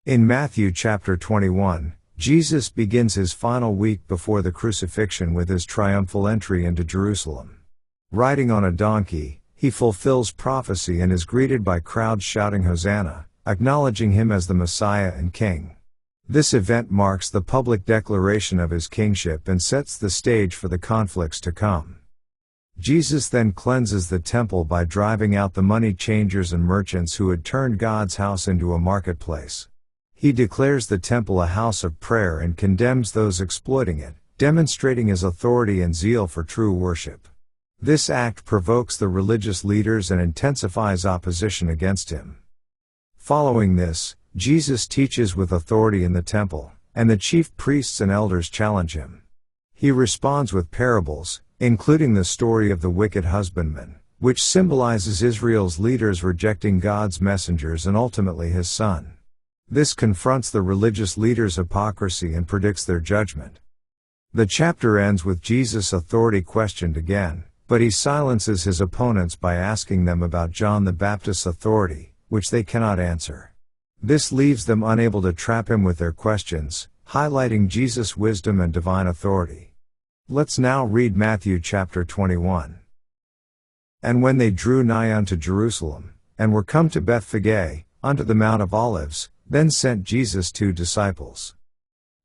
In Matthew chapter 21, Jesus begins his final week before the crucifixion with his triumphal entry into Jerusalem. Riding on a donkey, he fulfills prophecy and is greeted by crowds shouting Hosanna, acknowledging him as the Messiah and King. This event marks the public declaration of his kingship and sets the stage for the conflicts to come. Jesus then cleanses the temple by driving out the money changers and merchants who had turned God's house into a marketplace. He declares the temple a house of prayer and condemns those exploiting it, demonstrating his authority and zeal for true worship. This act provokes the religious leaders and intensifies opposition against him. Following this, Jesus teaches with authority in the temple, and the chief priests and elders challenge him. He responds with parables, including the story of the wicked husbandman, which symbolizes Israel's leaders rejecting God's messengers and ultimately his son. This confronts the religious leaders' hypocrisy and predicts their judgment. The chapter ends with Jesus' authority questioned again, but he silences his opponents by asking them about John the Baptist's authority, which they cannot answer. This leaves them unable to trap him with their questions, highlighting Jesus' wisdom and divine authority. Let's now read Matthew chapter 21. And when they drew nigh unto Jerusalem, and were come to Bethphage, unto the Mount of Olives, then sent Jesus 2 disciples,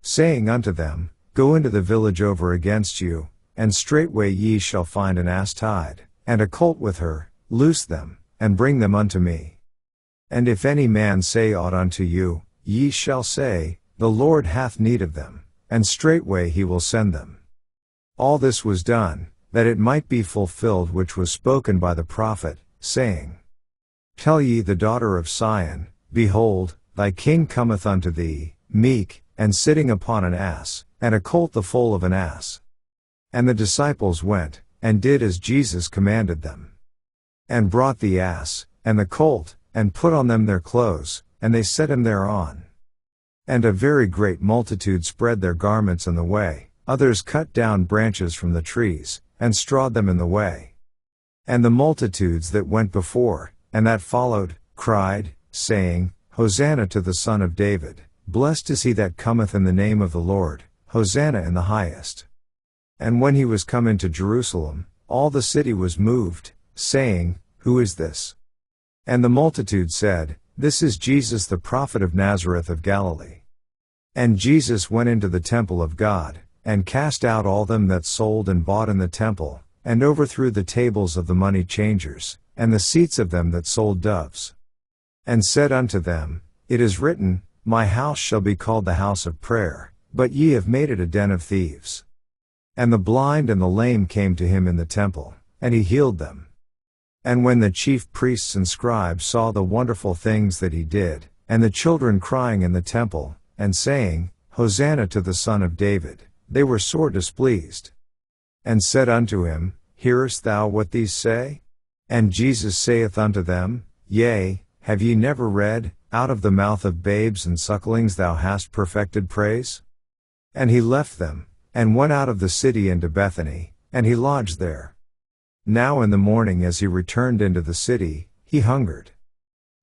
saying unto them, Go into the village over against you, and straightway ye shall find an ass tied, and a colt with her, loose them, and bring them unto me. And if any man say aught unto you, ye shall say, The Lord hath need of them, and straightway he will send them. All this was done, that it might be fulfilled which was spoken by the prophet, saying, Tell ye the daughter of Sion, Behold, thy king cometh unto thee, meek, and sitting upon an ass, and a colt the foal of an ass. And the disciples went, and did as Jesus commanded them. And brought the ass, and the colt, and put on them their clothes, and they set him thereon. And a very great multitude spread their garments in the way, others cut down branches from the trees, and strawed them in the way. And the multitudes that went before, and that followed, cried, saying, Hosanna to the Son of David, blessed is he that cometh in the name of the Lord, Hosanna in the highest. And when he was come into Jerusalem, all the city was moved, saying, Who is this? And the multitude said, This is Jesus the prophet of Nazareth of Galilee. And Jesus went into the temple of God, and cast out all them that sold and bought in the temple, and overthrew the tables of the money changers, and the seats of them that sold doves. And said unto them, It is written, My house shall be called the house of prayer, but ye have made it a den of thieves. And the blind and the lame came to him in the temple, and he healed them. And when the chief priests and scribes saw the wonderful things that he did, and the children crying in the temple, and saying, Hosanna to the Son of David, they were sore displeased. And said unto him, Hearest thou what these say? And Jesus saith unto them, Yea, have ye never read, Out of the mouth of babes and sucklings thou hast perfected praise? And he left them, and went out of the city into Bethany, and he lodged there. Now in the morning as he returned into the city, he hungered.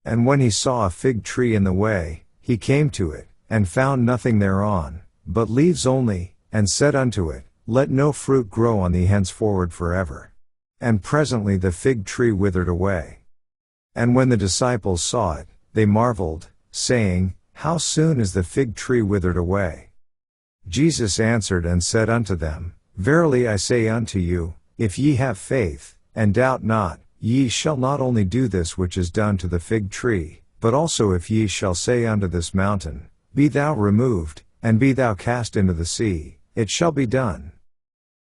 And when he saw a fig tree in the way, he came to it, and found nothing thereon, but leaves only, and said unto it, Let no fruit grow on thee henceforward forever. And presently the fig tree withered away. And when the disciples saw it, they marveled, saying, How soon is the fig tree withered away? Jesus answered and said unto them, Verily I say unto you, if ye have faith, and doubt not, ye shall not only do this which is done to the fig tree, but also if ye shall say unto this mountain, Be thou removed, and be thou cast into the sea, it shall be done.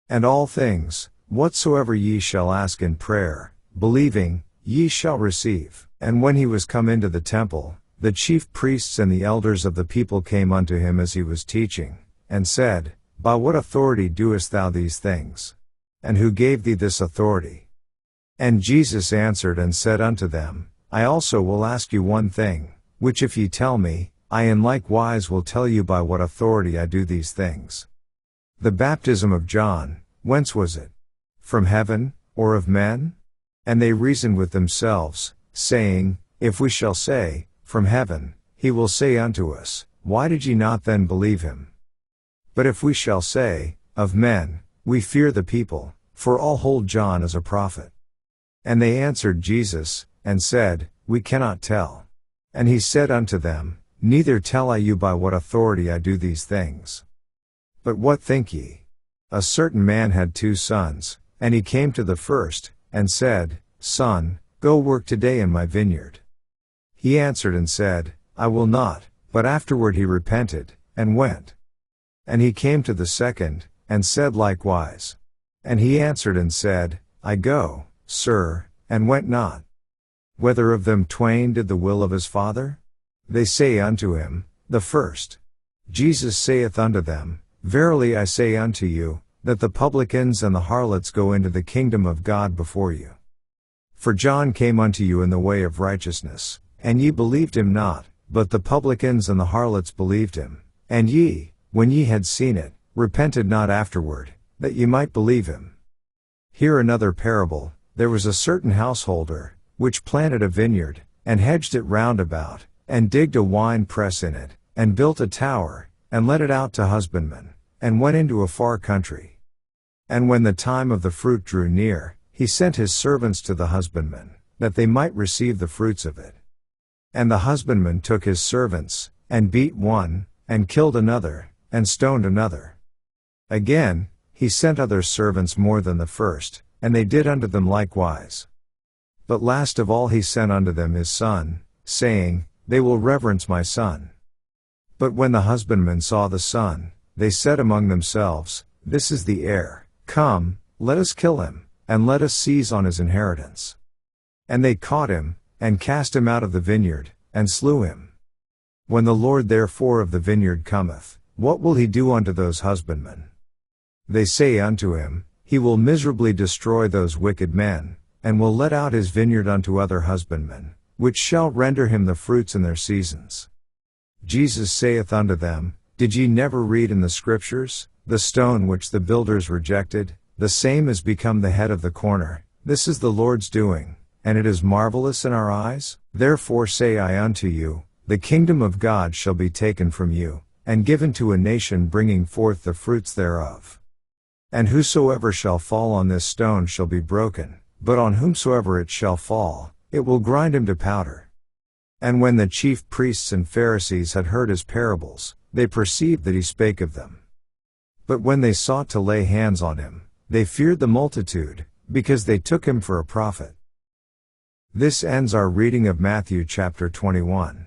And all things, whatsoever ye shall ask in prayer, believing, ye shall receive. And when he was come into the temple, the chief priests and the elders of the people came unto him as he was teaching, and said, By what authority doest thou these things? And who gave thee this authority? And Jesus answered and said unto them, I also will ask you one thing, which if ye tell me, I in like wise will tell you by what authority I do these things. The baptism of John, whence was it? From heaven, or of men? And they reasoned with themselves, saying, If we shall say, From heaven, he will say unto us, Why did ye not then believe him? But if we shall say, Of men, we fear the people, for all hold John as a prophet. And they answered Jesus, and said, We cannot tell. And he said unto them, Neither tell I you by what authority I do these things. But what think ye? A certain man had 2 sons, and he came to the first, and said, Son, go work today in my vineyard. He answered and said, I will not, but afterward he repented, and went. And he came to the second, and said likewise. And he answered and said, I go, sir, and went not. Whether of them twain did the will of his father? They say unto him, The first. Jesus saith unto them, Verily I say unto you, that the publicans and the harlots go into the kingdom of God before you. For John came unto you in the way of righteousness, and ye believed him not, but the publicans and the harlots believed him. And ye, when ye had seen it, repented not afterward, that ye might believe him. Hear another parable. There was a certain householder, which planted a vineyard, and hedged it round about, and digged a wine press in it, and built a tower, and let it out to husbandmen, and went into a far country. And when the time of the fruit drew near, he sent his servants to the husbandmen, that they might receive the fruits of it. And the husbandman took his servants, and beat one, and killed another, and stoned another. Again, he sent other servants more than the first, and they did unto them likewise. But last of all he sent unto them his son, saying, They will reverence my son. But when the husbandmen saw the son, they said among themselves, This is the heir, come, let us kill him, and let us seize on his inheritance. And they caught him, and cast him out of the vineyard, and slew him. When the Lord therefore of the vineyard cometh, what will he do unto those husbandmen? They say unto him, He will miserably destroy those wicked men, and will let out his vineyard unto other husbandmen, which shall render him the fruits in their seasons. Jesus saith unto them, Did ye never read in the Scriptures, The stone which the builders rejected, the same is become the head of the corner? This is the Lord's doing, and it is marvelous in our eyes. Therefore say I unto you, the kingdom of God shall be taken from you, and given to a nation bringing forth the fruits thereof. And whosoever shall fall on this stone shall be broken, but on whomsoever it shall fall, it will grind him to powder. And when the chief priests and Pharisees had heard his parables, they perceived that he spake of them. But when they sought to lay hands on him, they feared the multitude, because they took him for a prophet. This ends our reading of Matthew chapter 21.